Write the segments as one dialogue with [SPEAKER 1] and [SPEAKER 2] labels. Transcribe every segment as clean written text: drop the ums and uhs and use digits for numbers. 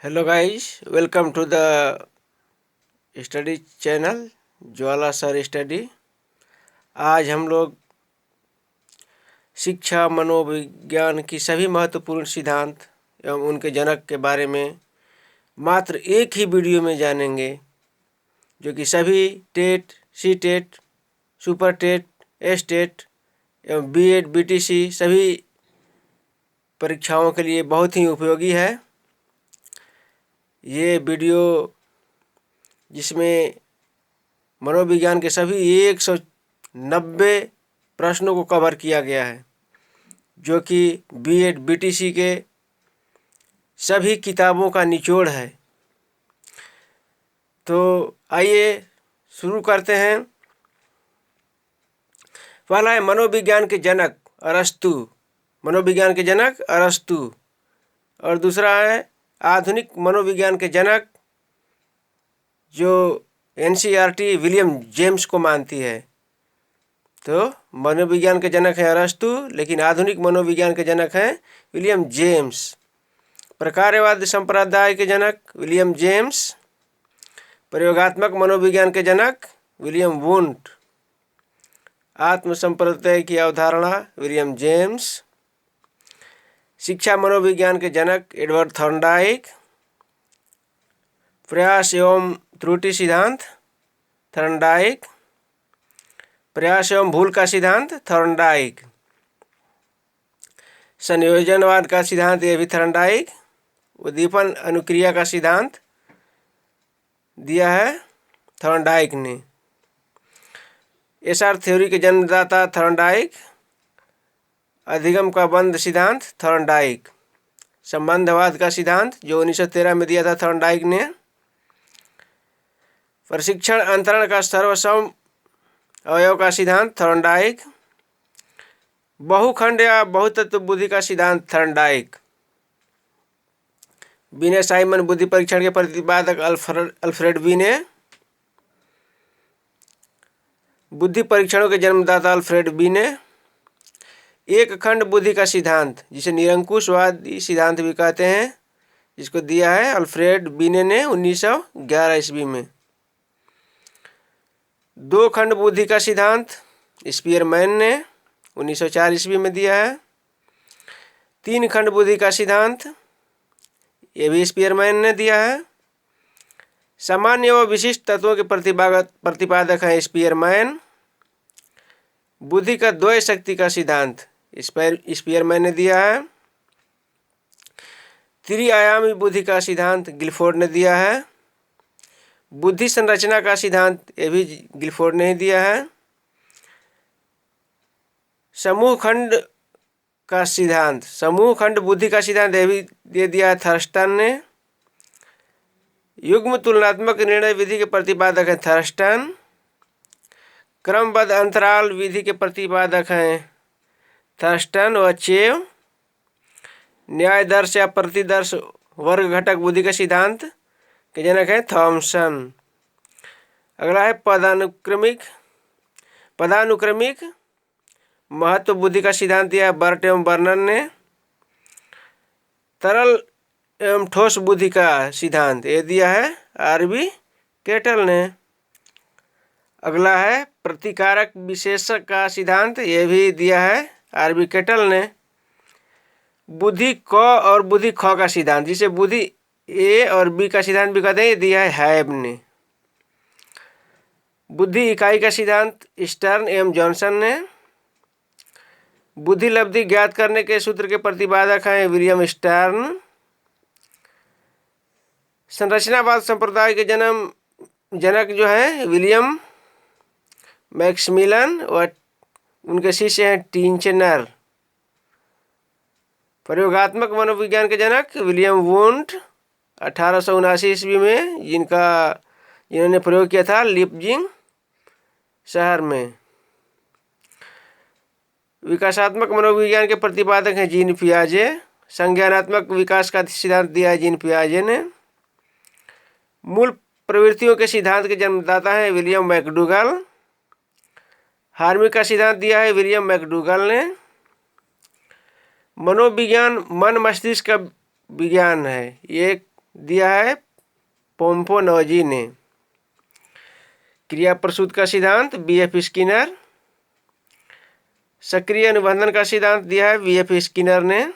[SPEAKER 1] Hello guys, welcome to the study channel Jwala sir study. आज हम लोग शिक्षा मनोविज्ञान की सभी महत्वपूर्ण सिद्धांत एवं उनके जनक के बारे में मात्र एक ही वीडियो में जानेंगे, जो कि सभी TET, C TET, super TET, S TET एवं बीएड, बीटीसी सभी परीक्षाओं के लिए बहुत ही उपयोगी है। ये वीडियो जिसमें मनोविज्ञान के सभी 190 प्रश्नों को कवर किया गया है, जो कि बीएड, बीटीसी के सभी किताबों का निचोड़ है। तो आइए शुरू करते हैं। पहला है मनोविज्ञान के जनक अरस्तु, मनोविज्ञान के जनक अरस्तु। और दूसरा है आधुनिक मनोविज्ञान के जनक, जो एनसीईआरटी विलियम जेम्स को मानती है। तो मनोविज्ञान के जनक हैं अरस्तु, लेकिन आधुनिक मनोविज्ञान के जनक हैं विलियम जेम्स। प्रकारवाद संप्रदाय के जनक विलियम जेम्स। प्रयोगात्मक मनोविज्ञान के जनक विलियम वुंट। आत्म संप्रदाय की अवधारणा विलियम जेम्स। शिक्षा मनोविज्ञान के जनक एडवर्ड थॉर्नडाइक। प्रयास एवं त्रुटि सिद्धांत थॉर्नडाइक। प्रयास एवं भूल का सिद्धांत थॉर्नडाइक। संयोजनवाद का सिद्धांत ये भी थॉर्नडाइक। उद्दीपन अनुक्रिया का सिद्धांत दिया है थॉर्नडाइक ने। एसआर थ्योरी के जन्मदाता थॉर्नडाइक। अधिगम का बंध सिद्धांत थॉर्नडाइक। संबंधवाद का सिद्धांत जो 1913 में दिया था थॉर्नडाइक ने। प्रशिक्षण अंतरण का सर्वसम अवयव का सिद्धांत थॉर्नडाइक। बहुखंड या बहुतत्व बुद्धि का सिद्धांत थॉर्नडाइक। बिने साइमन बुद्धि परीक्षण के प्रतिपादक अल्फ्रेड बिने। बुद्धि परीक्षणों के जन्मदाता अल्फ्रेड बिने। एक खंड बुद्धि का सिद्धांत, जिसे निरंकुशवादी सिद्धांत भी कहते हैं, जिसको दिया है अल्फ्रेड बिने ने 1911 ईस्वी में। दो खंड बुद्धि का सिद्धांत स्पीयरमैन ने 1904 ईस्वी में दिया है। तीन खंड बुद्धि का सिद्धांत ये भी स्पीयरमैन ने दिया है। सामान्य व विशिष्ट तत्वों के प्रतिपादक हैं स्पीयरमैन। बुद्धि का द्वय शक्ति का सिद्धांत स्पीयरमैन ने दिया है। त्रिआयामी बुद्धि का सिद्धांत गिलफोर्ड ने दिया है। बुद्धि संरचना का सिद्धांत ये भी गिलफोर्ड ने ही दिया है। समूह खंड का सिद्धांत, समूह खंड बुद्धि का सिद्धांत ये भी दे दिया है थर्स्टन ने। युग्म तुलनात्मक निर्णय विधि के प्रतिपादक हैं थर्स्टन। क्रमबद्ध अंतराल विधि के प्रतिपादक हैं थर्स्टन व चेव। न्यायदर्श या प्रतिदर्श वर्ग घटक बुद्धि के सिद्धांत के जनक हैं थॉमसन। अगला है पदानुक्रमिक महत्व बुद्धि का सिद्धांत दिया है बर्ट एवं बर्नर ने। तरल एवं ठोस बुद्धि का सिद्धांत ये दिया है आरबी केटल ने। अगला है प्रतिकारक विशेषक का सिद्धांत, ये भी दिया है आरबी केटल ने। बुद्धि क और बुद्धि ख का सिद्धांत, जिसे बुद्धि ए और बी का सिद्धांत भी कहते हैं, दिया है हैब ने। बुद्धि इकाई का सिद्धांत स्टर्न एवं जॉनसन ने। बुद्धि लब्धि ज्ञात करने के सूत्र के प्रतिपादक हैं विलियम स्टर्न। संरचनावाद संप्रदाय के जनक जो है विलियम मैक्समिलन व उनके शिष्य हैं टिंचनर। प्रयोगात्मक मनोविज्ञान के जनक विलियम वुंट 1879 ईस्वी में, जिन्होंने प्रयोग किया था लिपजिंग शहर में। विकासात्मक मनोविज्ञान के प्रतिपादक हैं जीन पियाजे। संज्ञानात्मक विकास का सिद्धांत दिया है जीन पियाजे ने। मूल प्रवृत्तियों के सिद्धांत के जन्मदाता हैं विलियम मैकडूगल। हार्मी का सिद्धांत दिया है विलियम मैकडूगल ने। मनोविज्ञान मन मस्तिष्क का विज्ञान है, ये दिया है पोम्पोनोजी ने। क्रिया प्रसूत का सिद्धांत बीएफ स्किनर। सक्रिय अनुबंधन का सिद्धांत दिया है बीएफ स्किनर ने।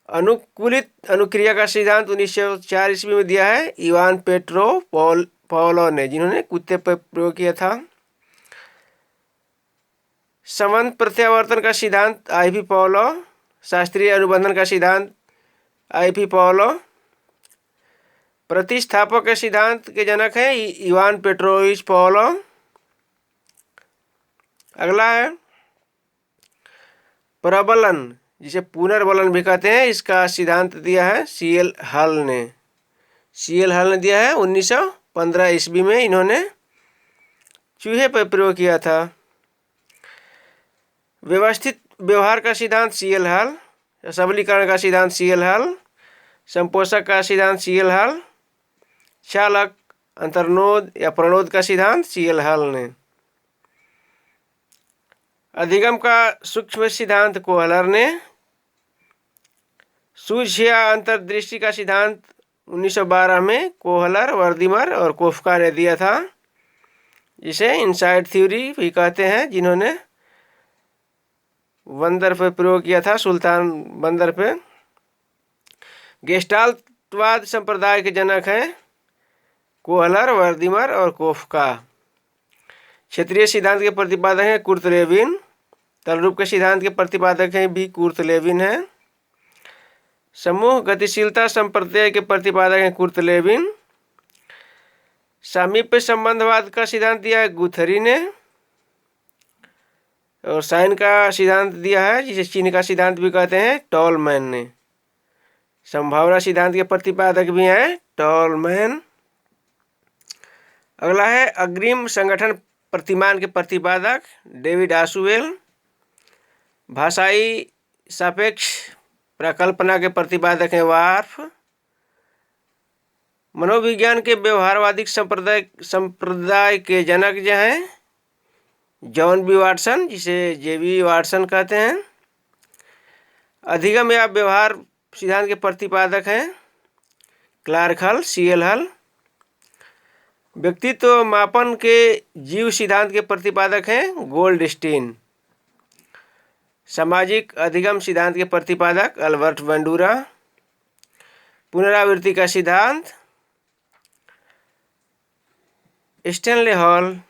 [SPEAKER 1] अनुकूलित अनुक्रिया का सिद्धांत 1904 ईस्वी में दिया है इवान पेट्रो-पावलोव ने, जिन्होंने कुत्ते पर प्रयोग किया था। संबंध प्रत्यावर्तन का सिद्धांत आईवी पावलोव। शास्त्रीय अनुबंधन का सिद्धांत आईवी पावलोव। प्रतिस्थापक के सिद्धांत के जनक हैं इवान पेट्रोविच पावलोव। अगला है प्रबलन, जिसे पुनर्बलन भी कहते हैं, इसका सिद्धांत दिया है सीएल हल ने। सीएल हल ने दिया है 1915 ईस्वी में, इन्होंने चूहे पर प्रयोग किया था। व्यवस्थित व्यवहार का सिद्धांत सीएल हल। सबलीकरण का सिद्धांत सीएल हल। संपोषक का सिद्धांत सीएल हल। चालक, अंतर्नोद या प्रणोद का सिद्धांत सीएल हल ने। अधिगम का सूक्ष्म सिद्धांत कोहलर ने। सूझ या अंतर्दृष्टि का सिद्धांत 1912 में कोहलर, वर्दीमर और कोफका ने दिया था, जिसे इनसाइड थ्योरी भी कहते हैं, जिन्होंने बंदर पे प्रयोग किया था, सुल्तान बंदर पे। गेस्टाल्टवाद संप्रदाय के जनक हैं कोहलर, वर्दीमर और कोफका। क्षेत्रीय सिद्धांत के प्रतिपादक हैं कुर्ट लेविन। तलरूप के सिद्धांत के प्रतिपादक हैं भी कुर्ट लेविन हैं। समूह गतिशीलता संप्रत्यय के प्रतिपादक हैं कुर्ट लेविन। सामीप्य संबंधवाद का सिद्धांत दिया है गुथरी ने। और साइन का सिद्धांत दिया है, जिसे चिन्ह का सिद्धांत भी कहते हैं, टॉलमैन ने। संभावना सिद्धांत के प्रतिपादक भी हैं टॉलमैन। अगला है अग्रिम संगठन प्रतिमान के प्रतिपादक डेविड ऑसवेल। भाषाई सापेक्ष प्रकल्पना के प्रतिपादक हैं वार्फ। मनोविज्ञान के व्यवहारवादी संप्रदाय के जनक जो हैं जॉन बी वाटसन, जिसे जेबी वाटसन कहते हैं। अधिगम या व्यवहार सिद्धांत के प्रतिपादक हैं क्लार्क हल, सीएल हल। व्यक्तित्व मापन के जीव सिद्धांत के प्रतिपादक हैं गोल्डस्टीन। सामाजिक अधिगम सिद्धांत के प्रतिपादक अल्बर्ट बंडूरा। पुनरावृत्ति का सिद्धांत स्टैनले हॉल।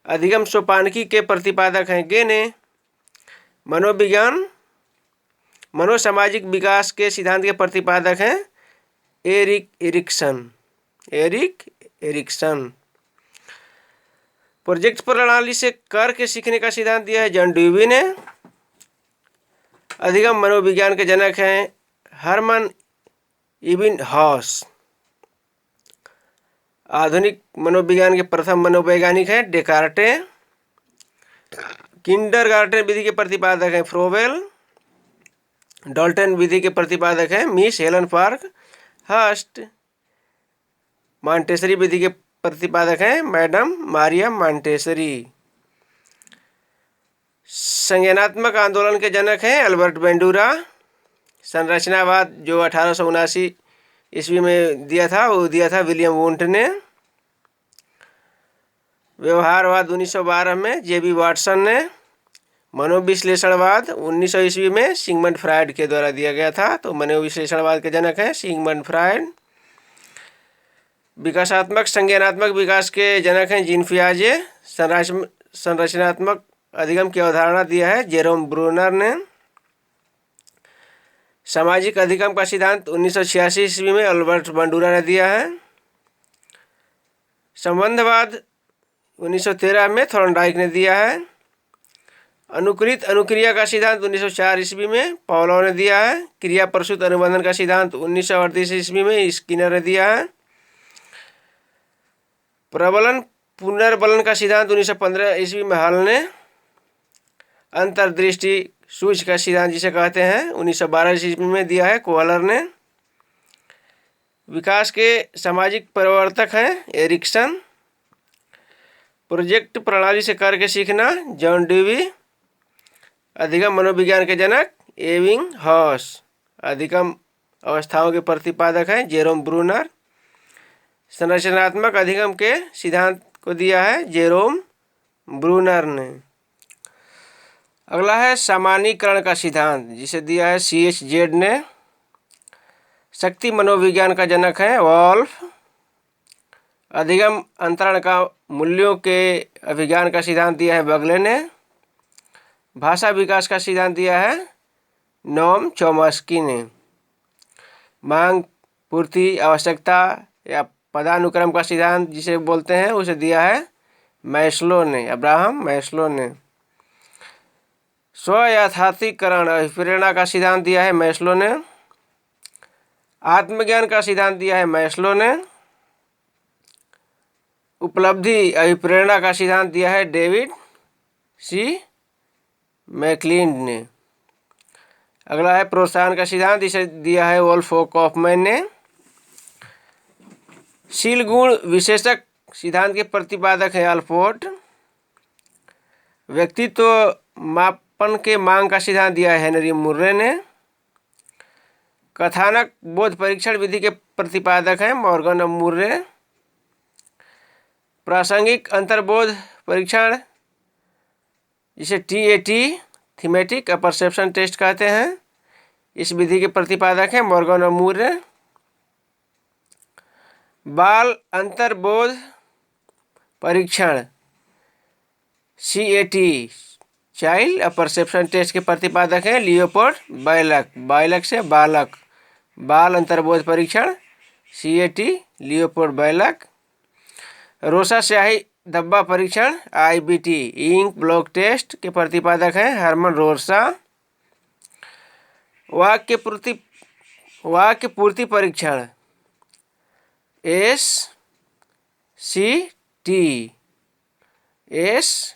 [SPEAKER 1] अधिगम सोपानकी के प्रतिपादक हैं गेने। मनोविज्ञान मनोसामाजिक विकास के सिद्धांत के प्रतिपादक हैं एरिक एरिक्सन। प्रोजेक्ट प्रणाली से करके सीखने का सिद्धांत दिया है जॉन ड्यूवी ने। अधिगम मनोविज्ञान के जनक हैं हरमन इबिंगहॉस। आधुनिक मनोविज्ञान के प्रथम मनोवैज्ञानिक हैं डेकार्टे। किंडरगार्टन विधि के प्रतिपादक हैं फ्रोबेल। डाल्टन विधि के प्रतिपादक हैं Miss Helen Parkhurst. Montessori विधि के प्रतिपादक हैं मैडम मारिया मॉन्टेसरी। संज्ञानात्मक आंदोलन के जनक हैं अल्बर्ट बंडूरा। संरचनावाद जो 1879 ईस्वी में दिया था, वो दिया था विलियम वुंट ने। व्यवहारवाद 1912 में जेबी वाटसन ने। मनोविश्लेषणवाद 1900 ईस्वी में सिगमंड फ्रायड के द्वारा दिया गया था, तो मनोविश्लेषणवाद के जनक हैं सिगमंड फ्रायड। विकासात्मक संज्ञानात्मक विकास के जनक हैं जीन पियाजे। संरचनात्मक अधिगम की अवधारणा दिया है जेरोम ब्रूनर ने। सामाजिक अधिगम का सिद्धांत 1986 ईस्वी में अल्बर्ट बंडूरा ने दिया है। संबंधवाद 1913 में थॉर्नडाइक ने दिया है। अनुकूलित अनुक्रिया का सिद्धांत 1904 ईस्वी में पावलोव ने दिया है। क्रिया प्रसूत अनुबंधन का सिद्धांत 1938 ईस्वी में स्किनर ने दिया है। प्रबलन पुनर्बलन का सिद्धांत 1915 ईस्वी में हल ने। अंतर्दृष्टि सूझ का सिद्धांत जिसे कहते हैं 1912 ईस्वी में दिया है कोहलर ने। विकास के सामाजिक परिवर्तक हैं एरिक्सन। प्रोजेक्ट प्रणाली से करके सीखना जॉन ड्यूवी। अधिगम मनोविज्ञान के जनक एबिंगहॉस। अधिगम अवस्थाओं के प्रतिपादक हैं जेरोम ब्रूनर। संरचनात्मक अधिगम के सिद्धांत को दिया है जेरोम ब्रूनर ने। अगला है सामान्यीकरण का सिद्धांत, जिसे दिया है C.H. जेड ने। शक्ति मनोविज्ञान का जनक है वॉल्फ। अधिगम अंतरण का मूल्यों के अभिज्ञान का सिद्धांत दिया है बगले ने। भाषा विकास का सिद्धांत दिया है नोम चॉम्स्की ने। मांग पूर्ति आवश्यकता या पदानुक्रम का सिद्धांत जिसे बोलते हैं उसे दिया है मैस्लो ने, अब्राहम मैस्लो ने। स्वयथार्थीकरण अभिप्रेरणा का सिद्धांत दिया है मैस्लो ने। आत्मज्ञान का सिद्धांत दिया है मैस्लो ने। उपलब्धि अभिप्रेरणा का सिद्धांत दिया है डेविड सी मैकलिंड ने। अगला है प्रोत्साहन का सिद्धांत, इसे दिया है वोल्फ कॉफमैन ने। शील गुण विशेषक सिद्धांत के प्रतिपादक है अल्पोर्ट। व्यक्तित्व मापन के मांग का सिद्धांत दिया है हेनरी मुर्रे ने। कथानक बोध परीक्षण विधि के प्रतिपादक हैं मॉर्गन और मुर्रे। प्रासंगिक अंतर्बोध परीक्षण, जिसे TAT थीमेटिक परसेप्शन टेस्ट कहते हैं, इस विधि के प्रतिपादक हैं मॉर्गन और मुर्रे। बाल अंतर्बोध परीक्षण CAT चाइल्ड परसेप्शन टेस्ट के प्रतिपादक हैं लियोपोल्ड बायलक। बायलक से बालक, बाल अंतर्बोध परीक्षण CAT लियोपोल्ड बायलक। रोसा स्याही धब्बा परीक्षण IBT इंक ब्लॉक टेस्ट के प्रतिपादक हैं हरमन रोसा। वाक्य पूर्ति परीक्षण SCT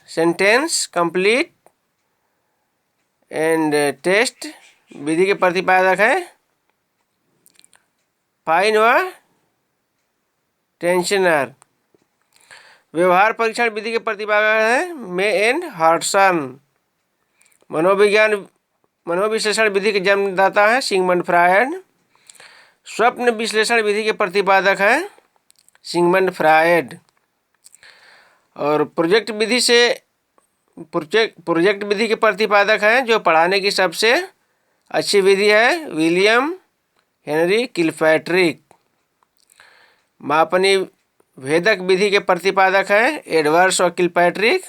[SPEAKER 1] sentence completion test विधि के प्रतिपादक हैं फाइन व टेंशनर। व्यवहार परीक्षण विधि के प्रतिपादक हैं मे एंड हार्टसन। मनोविश्लेषण विधि के जन्मदाता हैं सिगमंड फ्रायड। स्वप्न विश्लेषण विधि के प्रतिपादक हैं सिगमंड फ्रायड। और प्रोजेक्ट विधि के प्रतिपादक हैं जो पढ़ाने की सबसे अच्छी विधि है विलियम हेनरी किलपैट्रिक। मापनी भेदक विधि के प्रतिपादक हैं एडवर्ड्स और किलपैट्रिक।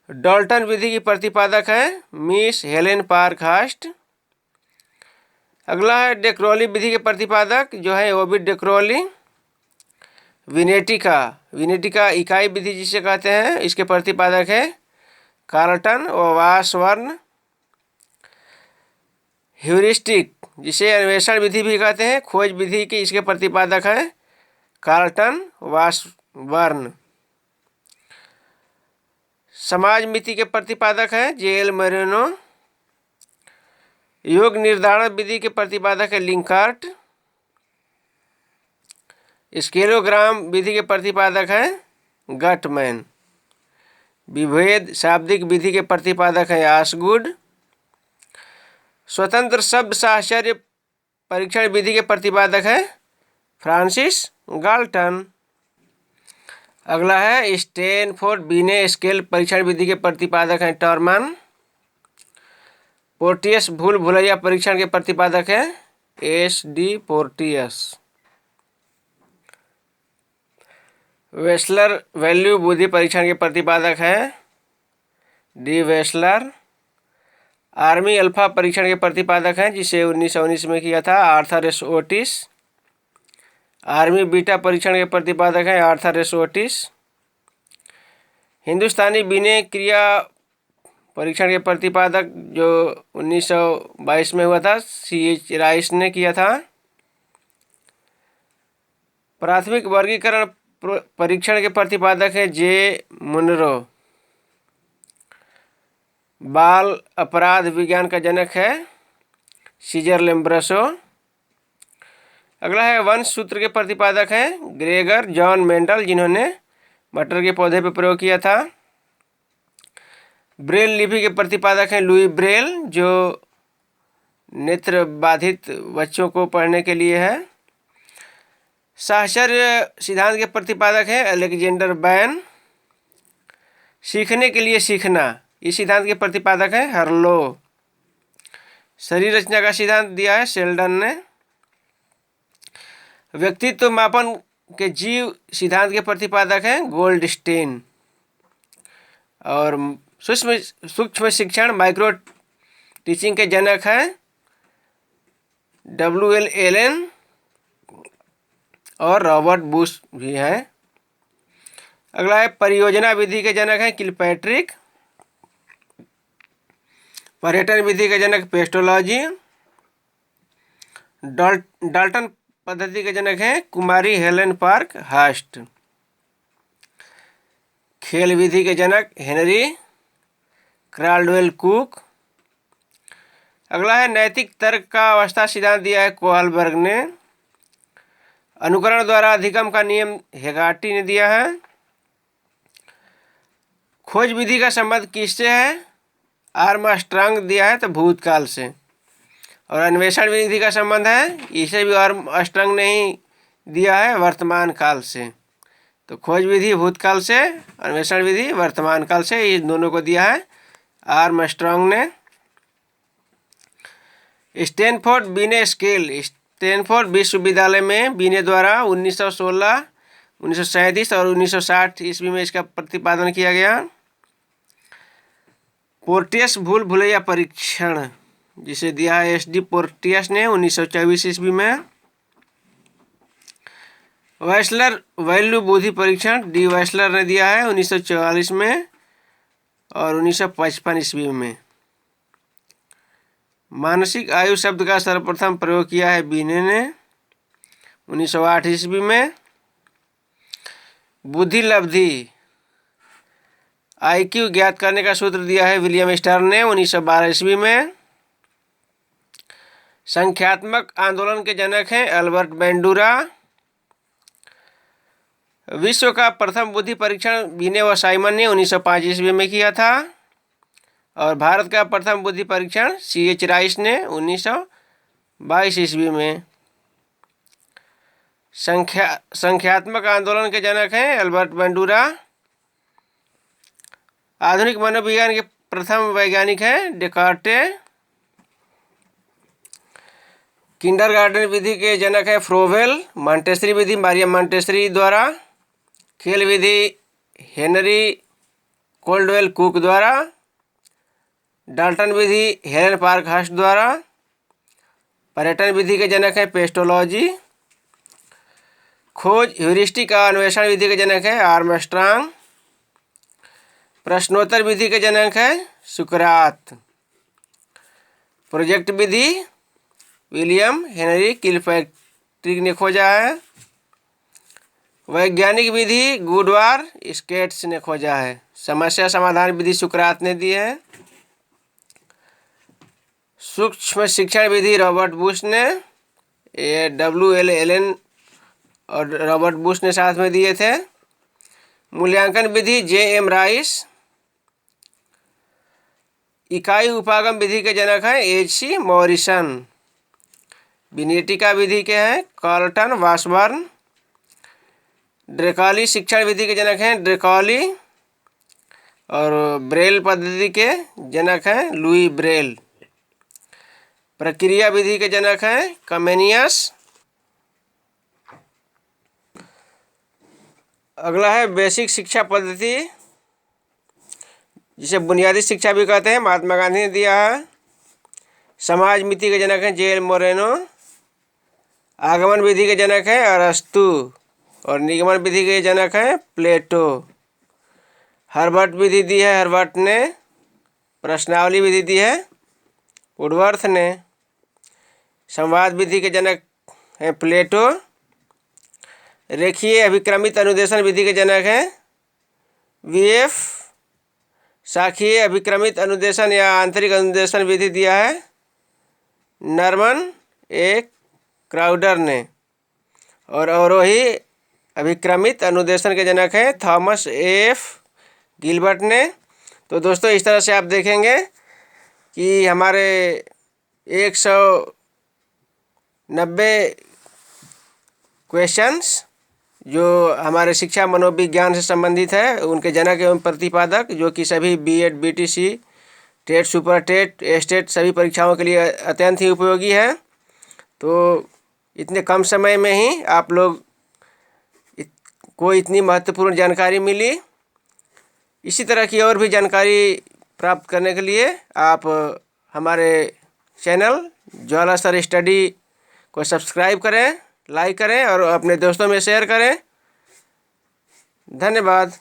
[SPEAKER 1] डाल्टन विधि की प्रतिपादक हैं मिस हेलेन पार्कहर्स्ट। अगला है डेक्रोली विधि के प्रतिपादक जो है ओविड डेक्रोली। विनेटिका इकाई विधि जिसे कहते हैं, इसके प्रतिपादक है कार्लटन और वासवर्न। ह्यूरिस्टिक जिसे अन्वेषण विधि भी कहते हैं, खोज विधि के इसके प्रतिपादक हैं कार्लटन वासवर्न। समाज मिति के प्रतिपादक हैं JL मोरेनो। योग निर्धारण विधि के प्रतिपादक है लिंकार्ट। स्केलोग्राम विधि के प्रतिपादक हैं गटमैन। विभेद शाब्दिक विधि के प्रतिपादक हैं आसगुड। स्वतंत्र शब्द साहचर्य परीक्षण विधि के प्रतिपादक हैं फ्रांसिस गाल्टन। अगला है स्टैनफोर्ड बिने स्केल परीक्षण विधि के प्रतिपादक हैं टॉरमन। पोर्टियस भूल भुलैया परीक्षण के प्रतिपादक हैं SD पोर्टियस। वेस्लर वैल्यू बुद्धि परीक्षण के प्रतिपादक हैं D वेस्लर। आर्मी अल्फा परीक्षण के प्रतिपादक हैं जिसे 1919 में किया था Arthur S Otis. Army beta परीक्षण के प्रतिपादक हैं आर्थर एस ओटिस। हिंदुस्तानी विनय क्रिया परीक्षण के प्रतिपादक जो 1922 में हुआ था CH राइस ने किया था। प्राथमिक वर्गीकरण परीक्षण के प्रतिपादक है J मुनरो। बाल अपराध विज्ञान का जनक है सीजर लेम्ब्रसो। अगला है वंश सूत्र के प्रतिपादक हैं ग्रेगर जॉन मेंडल, जिन्होंने मटर के पौधे पर प्रयोग किया था। ब्रेल लिपि के प्रतिपादक हैं लुई ब्रेल, जो नेत्र बाधित बच्चों को पढ़ने के लिए है। साहचर्य सिद्धांत के प्रतिपादक हैं अलेक्जेंडर बैन। सीखने के लिए सीखना, इस सिद्धांत के प्रतिपादक हैं हर्लो। शरीर रचना का सिद्धांत दिया है शेल्डन ने। व्यक्तित्व मापन के जीव सिद्धांत के प्रतिपादक हैं गोल्डस्टेन। और सूक्ष्म शिक्षण माइक्रो टीचिंग के जनक हैं W.L. एलन और रॉबर्ट बुश भी हैं। अगला है परियोजना विधि के जनक हैं किलपैट्रिक। पर्यटन विधि के जनक पेस्टोलॉजी। डाल्टन पद्धति के जनक हैं कुमारी हेलेन पार्क हास्ट। खेल विधि के जनक हेनरी क्राल्डवेल कुक। अगला है नैतिक तर्क का अवस्था सिद्धांत दिया है कोहलबर्ग ने। अनुकरण द्वारा अधिगम का नियम हेगार्टी ने दिया है। खोज विधि का संबंध किससे है? आर्मस्ट्रांग दिया है तो भूतकाल से। और अन्वेषण विधि का संबंध है, इसे भी आर्मस्ट्रांग ने ही दिया है, वर्तमान काल से। तो खोज विधि भूतकाल से, अन्वेषण विधि वर्तमान काल से, ये दोनों को दिया है आर्मस्ट्रांग ने। स्टैनफोर्ड बीने स्केल, स्टैनफोर्ड विश्वविद्यालय में बीने द्वारा 1916, 1937 और 1960 ईस्वी में इसका प्रतिपादन किया गया। पोर्टियस भूल भुलैया परीक्षण, जिसे दिया है SD पोर्टियस ने 1924 ईस्वी में। वैसलर वैल्यू बुद्धि परीक्षण D वैसलर ने दिया है 1944 में और 1955 ईस्वी में। मानसिक आयु शब्द का सर्वप्रथम प्रयोग किया है बीने ने 1908 ईस्वी में। बुद्धि लब्धि IQ ज्ञात करने का सूत्र दिया है विलियम स्टर्न ने 1912 ईस्वी में। संख्यात्मक आंदोलन के जनक हैं अल्बर्ट बैंडूरा। विश्व का प्रथम बुद्धि परीक्षण बीने व साइमन ने 1905 ईस्वी में किया था। और भारत का प्रथम बुद्धि परीक्षण CH राइस ने 1922 ईस्वी में। संख्यात्मक आंदोलन के जनक हैं अल्बर्ट बैंडूरा। आधुनिक मनोविज्ञान के प्रथम वैज्ञानिक हैं डेकार्टे। किंडरगार्टन विधि के जनक है फ्रोवेल। मॉन्टेसरी विधि मारिया मॉन्टेसरी द्वारा। खेल विधि हेनरी कोल्डवेल कुक द्वारा। डाल्टन विधि हेलेन पार्क हास्ट द्वारा। पर्यटन विधि के जनक है पेस्टोलॉजी। खोज ह्यूरिस्टिक का अन्वेषण विधि के जनक है आर्मस्ट्रांग। प्रश्नोत्तर विधि के जनक है सुकरात। प्रोजेक्ट विधि विलियम हेनरी किलपैट्रिक ने खोजा है। वैज्ञानिक विधि गुडवार स्केट्स ने खोजा है। समस्या समाधान विधि सुकरात ने दी है। सूक्ष्म शिक्षण विधि रॉबर्ट बुश ने, W.L. एलन और रॉबर्ट बुश ने साथ में दिए थे। मूल्यांकन विधि J.M. राइस। इकाई उपागम विधि के जनक हैं H.C. मॉरिसन। विनेटिका विधि के हैं कार्लटन वासबर्न। ड्रेकॉली शिक्षण विधि के जनक हैं ड्रेकॉली। और ब्रेल पद्धति के जनक हैं लुई ब्रेल। प्रक्रिया विधि के जनक हैं कमेनियस। अगला है बेसिक शिक्षा पद्धति, जिसे बुनियादी शिक्षा भी कहते हैं, महात्मा गांधी ने दिया है। समाज मिति के जनक हैं J.L. मोरेनो। आगमन विधि के जनक हैं अरस्तु और निगमन विधि के जनक हैं प्लेटो। हर्बर्ट विधि दी है हर्बर्ट ने। प्रश्नावली विधि दी है वुडवर्थ ने। संवाद विधि के जनक हैं प्लेटो। रेखीय अभिक्रमित अनुदेशन विधि के जनक हैं V.F. शाखीय अभिक्रमित अनुदेशन या आंतरिक अनुदेशन विधि दिया है नॉर्मन ए क्राउडर ने। और अवरोही अभिक्रमित अनुदेशन के जनक हैं थॉमस F. गिलबर्ट ने। तो दोस्तों, इस तरह से आप देखेंगे कि हमारे 190 क्वेश्चंस जो हमारे शिक्षा मनोविज्ञान से संबंधित है, उनके जनक एवं प्रतिपादक, जो कि सभी BEd, BTC, TET, super TET, STET सभी परीक्षाओं के लिए अत्यंत ही उपयोगी है। तो इतने कम समय में ही आप लोग को इतनी महत्वपूर्ण जानकारी मिली। इसी तरह की और भी जानकारी प्राप्त करने के लिए आप हमारे चैनल ज्वाला सर स्टडी को सब्सक्राइब करें, लाइक करें और अपने दोस्तों में शेयर करें। धन्यवाद।